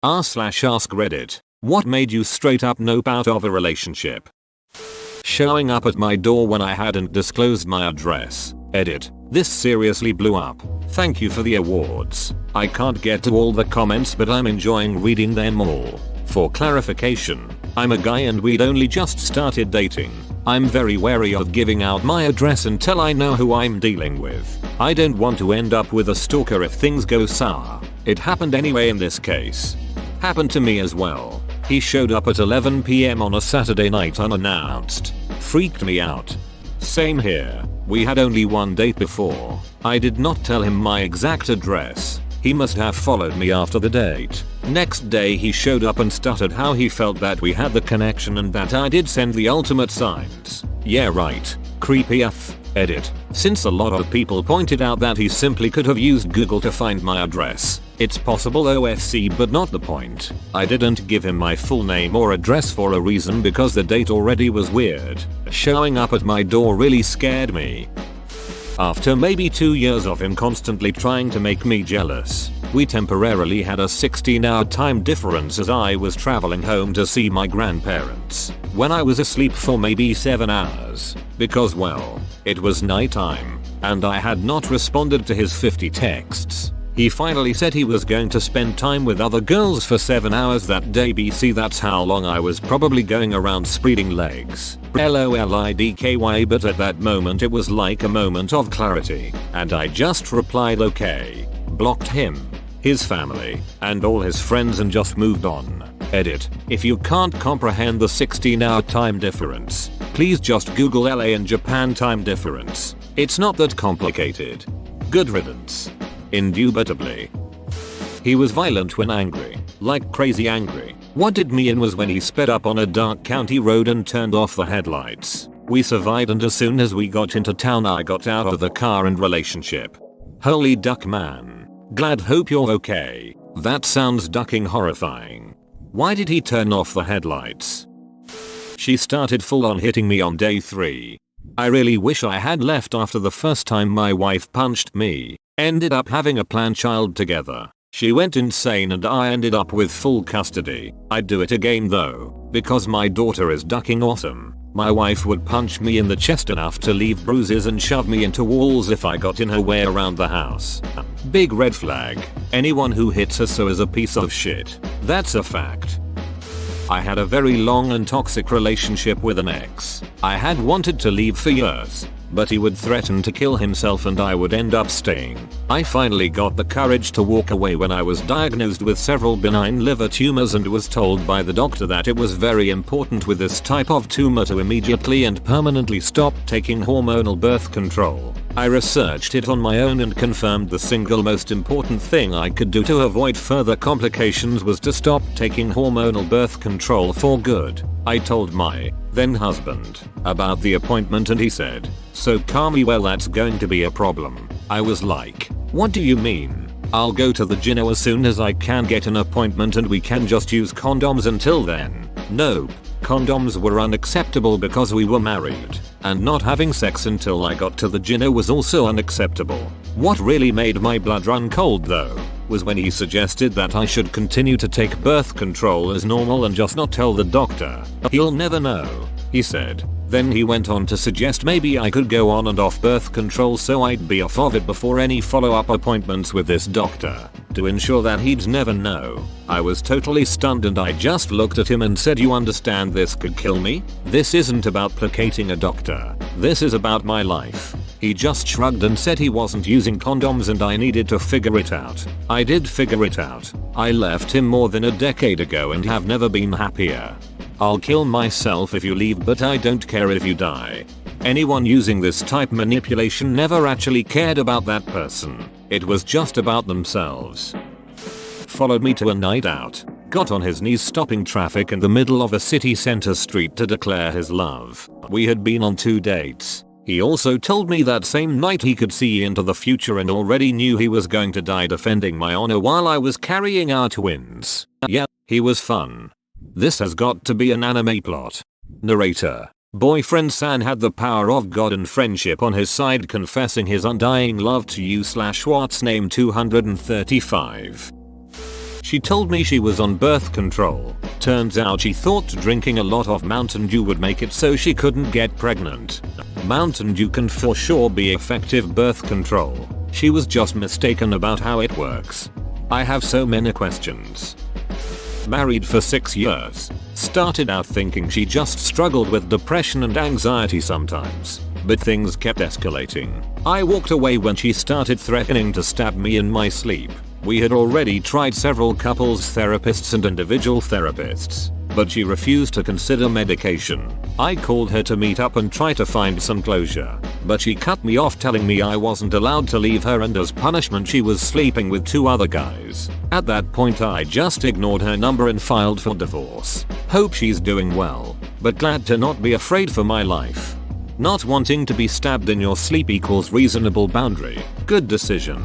r/ask Reddit. What made you straight up nope out of a relationship? Showing up at my door when I hadn't disclosed my address. Edit. This seriously blew up. Thank you for the awards. I can't get to all the comments but I'm enjoying reading them all. For clarification, I'm a guy and we'd only just started dating. I'm very wary of giving out my address until I know who I'm dealing with. I don't want to end up with a stalker if things go sour. It happened anyway in this case. Happened to me as well. He showed up at 11 PM on a Saturday night unannounced. Freaked me out. Same here. We had only one date before. I did not tell him my exact address. He must have followed me after the date. Next day he showed up and stuttered how he felt that we had the connection and that I did send the ultimate signs. Yeah right. Creepy AF. Edit. Since a lot of people pointed out that he simply could have used Google to find my address. It's possible OFC but not the point. I didn't give him my full name or address for a reason because the date already was weird. Showing up at my door really scared me. After maybe 2 years of him constantly trying to make me jealous, we temporarily had a 16-hour time difference as I was traveling home to see my grandparents, when I was asleep for maybe 7 hours, because well, it was nighttime, and I had not responded to his 50 texts. He finally said he was going to spend time with other girls for 7 hours that day. BC that's how long I was probably going around spreading legs. LOLIDKY, but at that moment it was like a moment of clarity, and I just replied okay, blocked him, his family, and all his friends and just moved on. Edit. If you can't comprehend the 16-hour time difference, please just Google LA and Japan time difference. It's not that complicated. Good riddance. Indubitably. He was violent when angry, like crazy angry. What did me in was when he sped up on a dark county road and turned off the headlights. We survived and as soon as we got into town I got out of the car and relationship. Holy duck man. Glad hope you're okay. That sounds ducking horrifying. Why did he turn off the headlights? She started full on hitting me on day 3. I really wish I had left after the first time my wife punched me. Ended up having a planned child together. She went insane and I ended up with full custody. I'd do it again though, because my daughter is ducking awesome. My wife would punch me in the chest enough to leave bruises and shove me into walls if I got in her way around the house. Big red flag. Anyone who hits her so is a piece of shit. That's a fact. I had a very long and toxic relationship with an ex. I had wanted to leave for years, but he would threaten to kill himself and I would end up staying. I finally got the courage to walk away when I was diagnosed with several benign liver tumors and was told by the doctor that it was very important with this type of tumor to immediately and permanently stop taking hormonal birth control. I researched it on my own and confirmed the single most important thing I could do to avoid further complications was to stop taking hormonal birth control for good. I told my then husband about the appointment and he said, "So calmly, well that's going to be a problem." I was like, "What do you mean? I'll go to the gyno as soon as I can get an appointment and we can just use condoms until then." Nope. Condoms were unacceptable because we were married, and not having sex until I got to the gyno was also unacceptable. What really made my blood run cold though, was when he suggested that I should continue to take birth control as normal and just not tell the doctor. "He'll never know," he said. Then he went on to suggest maybe I could go on and off birth control so I'd be off of it before any follow-up appointments with this doctor, to ensure that he'd never know. I was totally stunned and I just looked at him and said, "You understand this could kill me? This isn't about placating a doctor. This is about my life." He just shrugged and said he wasn't using condoms and I needed to figure it out. I did figure it out. I left him more than a decade ago and have never been happier. I'll kill myself if you leave, but I don't care if you die. Anyone using this type manipulation never actually cared about that person. It was just about themselves. Followed me to a night out. Got on his knees stopping traffic in the middle of a city center street to declare his love. We had been on 2 dates. He also told me that same night he could see into the future and already knew he was going to die defending my honor while I was carrying our twins. Yeah, he was fun. This has got to be an anime plot. Narrator. Boyfriend San had the power of God and friendship on his side, confessing his undying love to you / what's name 235. She told me she was on birth control. Turns out she thought drinking a lot of Mountain Dew would make it so she couldn't get pregnant. Mountain Dew can for sure be effective birth control. She was just mistaken about how it works. I have so many questions. Married for 6 years. Started out thinking she just struggled with depression and anxiety sometimes, but things kept escalating. I walked away when she started threatening to stab me in my sleep. We had already tried several couples therapists and individual therapists, but she refused to consider medication. I called her to meet up and try to find some closure, but she cut me off telling me I wasn't allowed to leave her and as punishment she was sleeping with 2 other guys. At that point I just ignored her number and filed for divorce. Hope she's doing well, but glad to not be afraid for my life. Not wanting to be stabbed in your sleep equals reasonable boundary. Good decision.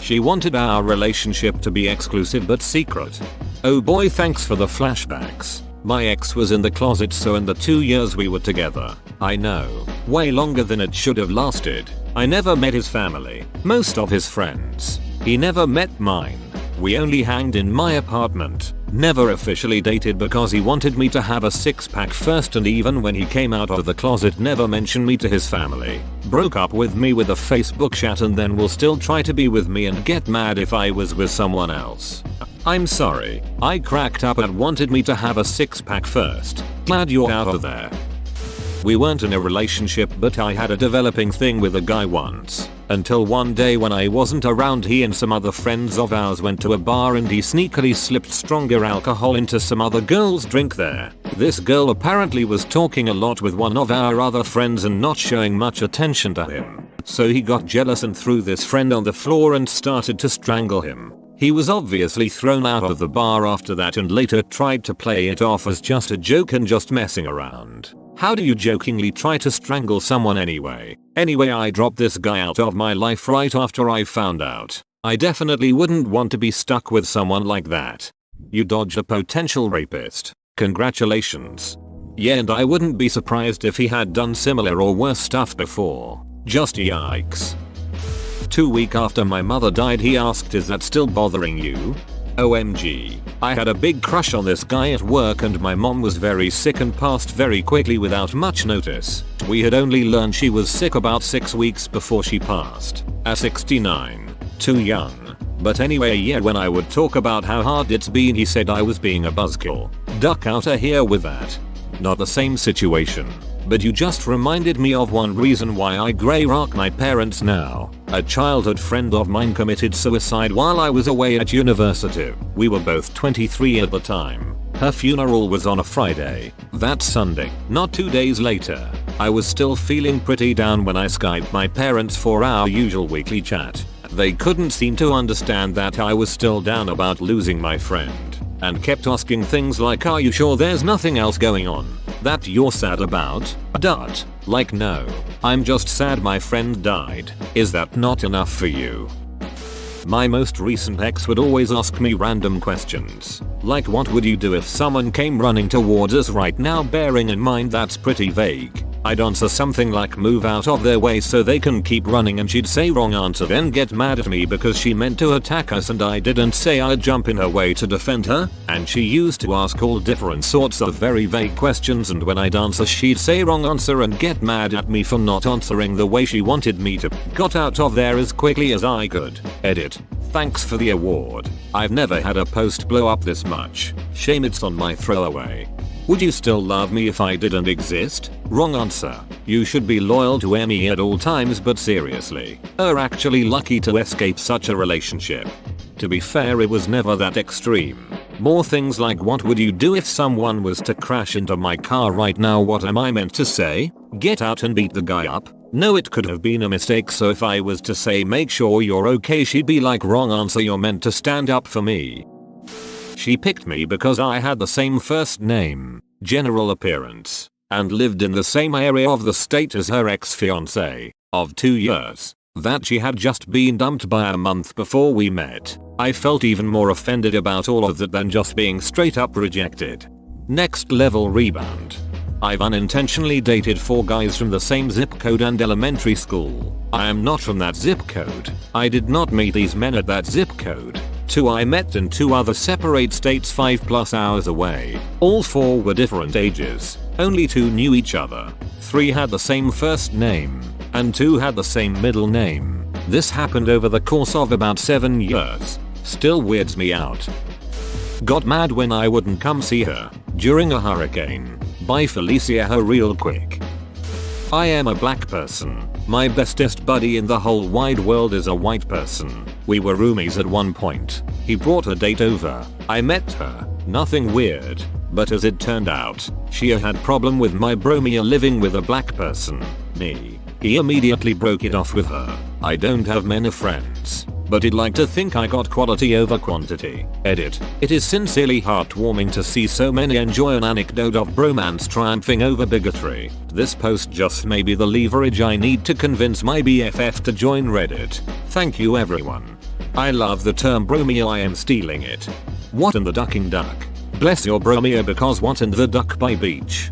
She wanted our relationship to be exclusive but secret. Oh boy, thanks for the flashbacks. My ex was in the closet, so in the 2 years we were together, I know, way longer than it should have lasted, I never met his family, most of his friends. He never met mine. We only hanged in my apartment. Never officially dated because he wanted me to have a 6-pack first, and even when he came out of the closet never mentioned me to his family. Broke up with me with a Facebook chat and then will still try to be with me and get mad if I was with someone else. I'm sorry. I cracked up and wanted me to have a 6-pack first. Glad you're out of there. We weren't in a relationship, but I had a developing thing with a guy once. Until one day when I wasn't around, he and some other friends of ours went to a bar and he sneakily slipped stronger alcohol into some other girl's drink there. This girl apparently was talking a lot with one of our other friends and not showing much attention to him. So he got jealous and threw this friend on the floor and started to strangle him. He was obviously thrown out of the bar after that and later tried to play it off as just a joke and just messing around. How do you jokingly try to strangle someone anyway? Anyway, I dropped this guy out of my life right after I found out. I definitely wouldn't want to be stuck with someone like that. You dodged a potential rapist. Congratulations. Yeah, and I wouldn't be surprised if he had done similar or worse stuff before. Just yikes. 2 weeks after my mother died, he asked, "Is that still bothering you?" OMG. I had a big crush on this guy at work and my mom was very sick and passed very quickly without much notice. We had only learned she was sick about 6 weeks before she passed. At 69. Too young. But anyway, yeah, when I would talk about how hard it's been, he said I was being a buzzkill. Duck out of here with that. Not the same situation. But you just reminded me of one reason why I grey rock my parents now. A childhood friend of mine committed suicide while I was away at university. We were both 23 at the time. Her funeral was on a Friday. That Sunday, not 2 days later, I was still feeling pretty down when I Skyped my parents for our usual weekly chat. They couldn't seem to understand that I was still down about losing my friend, and kept asking things like, "Are you sure there's nothing else going on that you're sad about?" Like, no. I'm just sad my friend died. Is that not enough for you? My most recent ex would always ask me random questions. Like, what would you do if someone came running towards us right now? Bearing in mind that's pretty vague. I'd answer something like move out of their way so they can keep running, and she'd say wrong answer, then get mad at me because she meant to attack us and I didn't say I'd jump in her way to defend her. And she used to ask all different sorts of very vague questions, and when I'd answer she'd say wrong answer and get mad at me for not answering the way she wanted me to. Got out of there as quickly as I could. Edit. Thanks for the award. I've never had a post blow up this much. Shame it's on my throwaway. Would you still love me if I didn't exist? Wrong answer. You should be loyal to me at all times, but seriously, are actually lucky to escape such a relationship. To be fair, it was never that extreme. More things like, what would you do if someone was to crash into my car right now? What am I meant to say? Get out and beat the guy up? No, it could have been a mistake, so if I was to say make sure you're okay, she'd be like, wrong answer, you're meant to stand up for me. She picked me because I had the same first name, general appearance, and lived in the same area of the state as her ex-fiancé of 2 years. That she had just been dumped by a month before we met. I felt even more offended about all of that than just being straight up rejected. Next level rebound. I've unintentionally dated 4 guys from the same zip code and elementary school. I am not from that zip code. I did not meet these men at that zip code. 2 I met in 2 other separate states 5+ hours away. All 4 were different ages. Only 2 knew each other. 3 had the same first name. And 2 had the same middle name. This happened over the course of about 7 years. Still weirds me out. Got mad when I wouldn't come see her during a hurricane. Bye Felicia her real quick. I am a black person. My bestest buddy in the whole wide world is a white person. We were roomies at one point. He brought a date over. I met her. Nothing weird. But as it turned out, she had problem with my bromia living with a black person. Me. He immediately broke it off with her. I don't have many friends, but I'd like to think I got quality over quantity. Edit. It is sincerely heartwarming to see so many enjoy an anecdote of bromance triumphing over bigotry. This post just may be the leverage I need to convince my BFF to join Reddit. Thank you everyone. I love the term bromia, I am stealing it. What in the ducking duck? Bless your bromia because what in the duck by beach.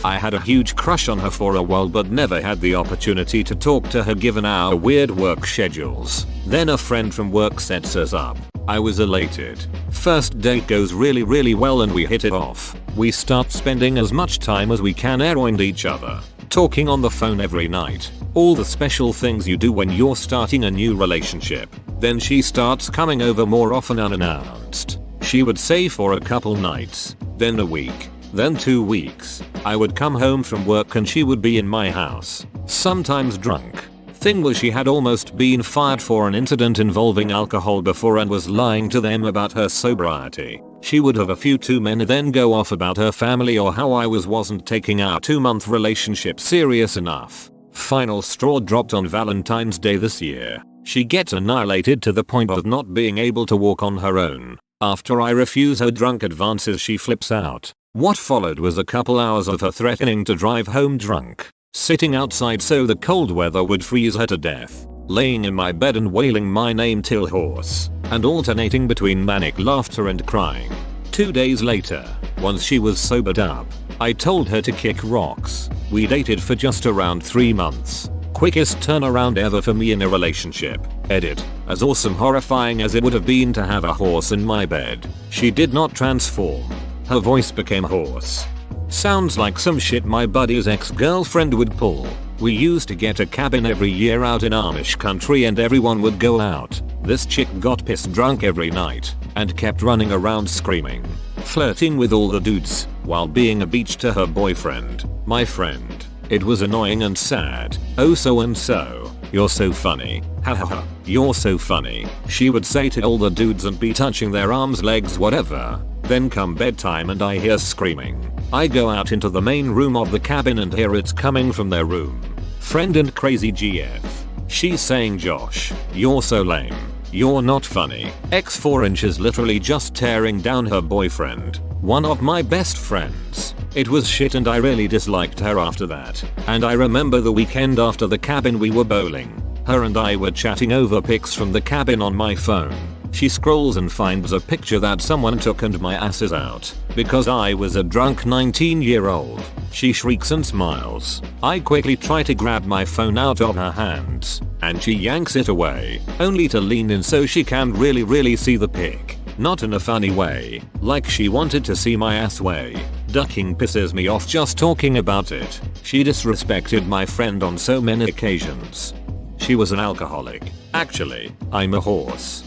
I had a huge crush on her for a while but never had the opportunity to talk to her given our weird work schedules. Then a friend from work sets us up. I was elated. First date goes really well and we hit it off. We start spending as much time as we can around each other. Talking on the phone every night. All the special things you do when you're starting a new relationship. Then she starts coming over more often unannounced. She would say for a couple nights. Then a week. Then 2 weeks. I would come home from work and she would be in my house. Sometimes drunk. Thing was she had almost been fired for an incident involving alcohol before and was lying to them about her sobriety. She would have a few too many then go off about her family or how I wasn't taking our 2-month relationship serious enough. Final straw dropped on Valentine's Day this year. She gets annihilated to the point of not being able to walk on her own. After I refuse her drunk advances she flips out. What followed was a couple hours of her threatening to drive home drunk, sitting outside so the cold weather would freeze her to death, laying in my bed and wailing my name till hoarse, and alternating between manic laughter and crying. 2 days later, once she was sobered up, I told her to kick rocks. We dated for just around 3 months. Quickest turnaround ever for me in a relationship. Edit. As awesome horrifying as it would have been to have a horse in my bed, she did not transform. Her voice became hoarse. Sounds like some shit my buddy's ex-girlfriend would pull. We used to get a cabin every year out in Amish country and everyone would go out. This chick got pissed drunk every night and kept running around screaming, flirting with all the dudes while being a beach to her boyfriend, my friend. It was annoying and sad. Oh so and so. You're so funny. Hahaha. You're so funny. She would say to all the dudes and be touching their arms, legs, whatever. Then come bedtime and I hear screaming. I go out into the main room of the cabin and hear it's coming from their room. Friend and crazy GF. She's saying Josh, you're so lame. You're not funny. X 4 inches literally just tearing down her boyfriend. One of my best friends. It was shit and I really disliked her after that. And I remember the weekend after the cabin we were bowling. Her and I were chatting over pics from the cabin on my phone. She scrolls and finds a picture that someone took and my ass is out. Because I was a drunk 19-year-old. She shrieks and smiles. I quickly try to grab my phone out of her hands. And she yanks it away. Only to lean in so she can really see the pic. Not in a funny way. Like she wanted to see my ass way. Ducking pisses me off just talking about it. She disrespected my friend on so many occasions. She was an alcoholic. Actually, I'm a horse.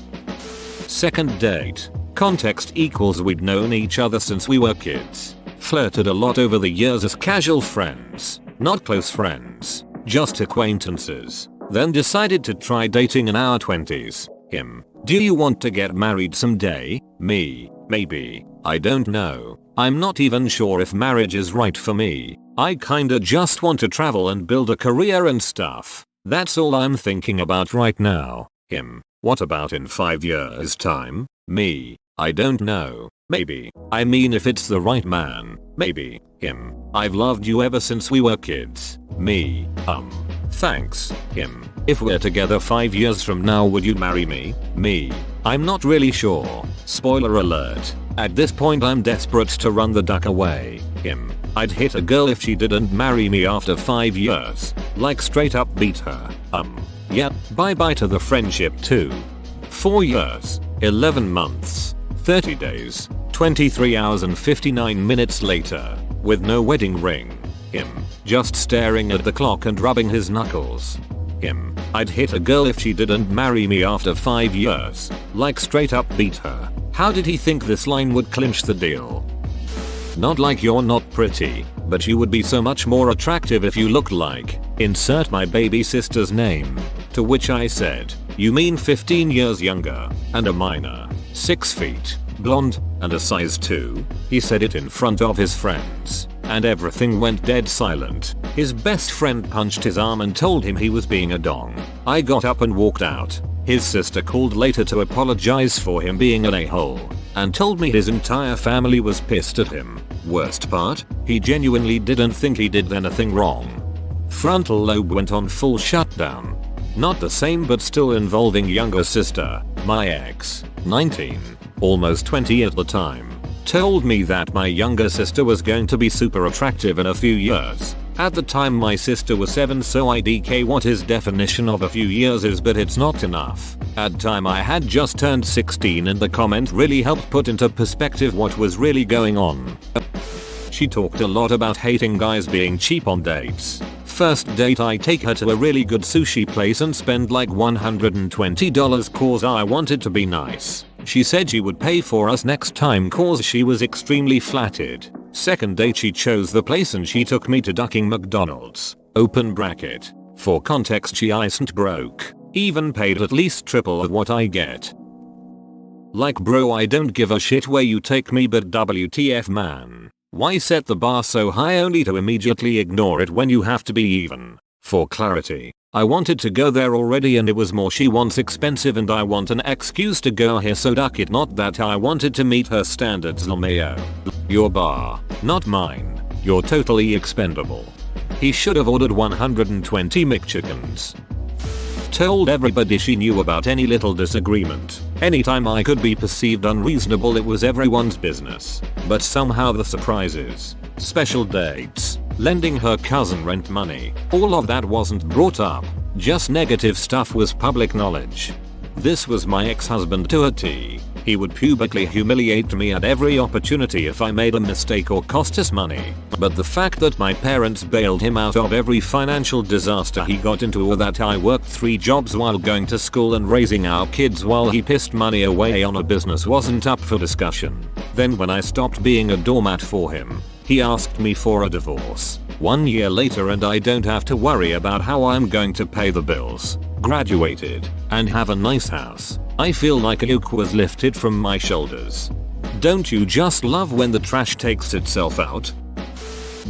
Second date. Context equals we'd known each other since we were kids. Flirted a lot over the years as casual friends. Not close friends. Just acquaintances. Then decided to try dating in our 20s. Him. Do you want to get married someday? Me. Maybe. I don't know. I'm not even sure if marriage is right for me. I kinda just want to travel and build a career and stuff. That's all I'm thinking about right now. Him. What about in 5 years time? Me. I don't know. Maybe. I mean if it's the right man. Maybe. Him. I've loved you ever since we were kids. Me. Thanks. Him. If we're together 5 years from now would you marry me? Me. I'm not really sure. Spoiler alert. At this point I'm desperate to run the duck away. Him. I'd hit a girl if she didn't marry me after 5 years. Like straight up beat her. Yep. Bye bye to the friendship too. 4 years. 11 months, 30 days, 23 hours and 59 minutes later, with no wedding ring. Him, just staring at the clock and rubbing his knuckles. Him, I'd hit a girl if she didn't marry me after 5 years. Like straight up beat her. How did he think this line would clinch the deal? Not like you're not pretty, but you would be so much more attractive if you looked like, insert my baby sister's name. To which I said, you mean 15 years younger, and a minor, 6 feet, blonde, and a size 2? He said it in front of his friends, and everything went dead silent. His best friend punched his arm and told him he was being a dong. I got up and walked out. His sister called later to apologize for him being an a-hole, and told me his entire family was pissed at him. Worst part, he genuinely didn't think he did anything wrong. Frontal lobe went on full shutdown. Not the same but still involving younger sister, my ex, 19, almost 20 at the time, told me that my younger sister was going to be super attractive in a few years. At the time my sister was 7, so IDK what his definition of a few years is, but it's not enough. At time I had just turned 16 and the comment really helped put into perspective what was really going on. She talked a lot about hating guys being cheap on dates. First date I take her to a really good sushi place and spend like $120 cause I wanted to be nice. She said she would pay for us next time cause she was extremely flattered. Second date she chose the place and she took me to Ducking McDonald's. Open bracket. For context she isn't broke. Even paid at least triple of what I get. Like bro, I don't give a shit where you take me, but WTF man. Why set the bar so high only to immediately ignore it when you have to be even? For clarity, I wanted to go there already and it was more she wants expensive and I want an excuse to go here, so duck it, not that I wanted to meet her standards. LMAO. Your bar, not mine. You're totally expendable. He should have ordered 120 McChickens. Told everybody she knew about any little disagreement. Anytime I could be perceived unreasonable it was everyone's business. But somehow the surprises, special dates, lending her cousin rent money, all of that wasn't brought up. Just negative stuff was public knowledge. This was my ex-husband to a T. He would publicly humiliate me at every opportunity if I made a mistake or cost us money. But the fact that my parents bailed him out of every financial disaster he got into, or that I worked 3 jobs while going to school and raising our kids while he pissed money away on a business, wasn't up for discussion. Then when I stopped being a doormat for him, he asked me for a divorce. 1 year later and I don't have to worry about how I'm going to pay the bills, graduated, and have a nice house. I feel like a yoke was lifted from my shoulders. Don't you just love when the trash takes itself out?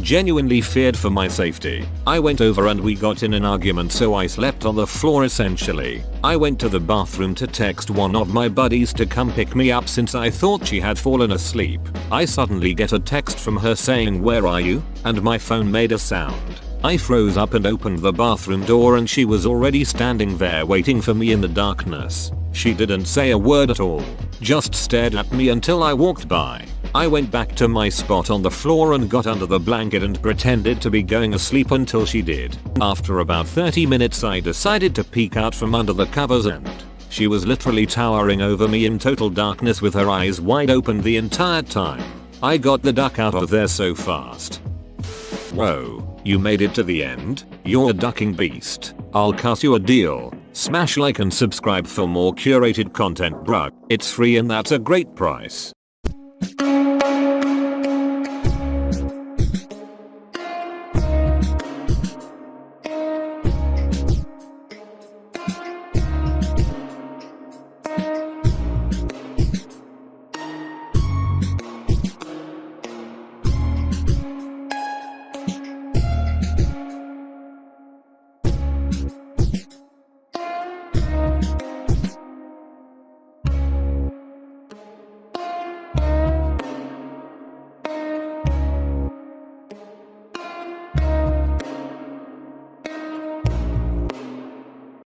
Genuinely feared for my safety. I went over and we got in an argument, so I slept on the floor essentially. I went to the bathroom to text one of my buddies to come pick me up since I thought she had fallen asleep. I suddenly get a text from her saying, "Where are you?" and my phone made a sound. I froze up and opened the bathroom door and she was already standing there waiting for me in the darkness. She didn't say a word at all, just stared at me until I walked by. I went back to my spot on the floor and got under the blanket and pretended to be going asleep until she did. After about 30 minutes I decided to peek out from under the covers and she was literally towering over me in total darkness with her eyes wide open the entire time. I got the duck out of there so fast. Whoa, you made it to the end? You're a ducking beast. I'll cut you a deal. Smash like and subscribe for more curated content, bruh. It's free and that's a great price.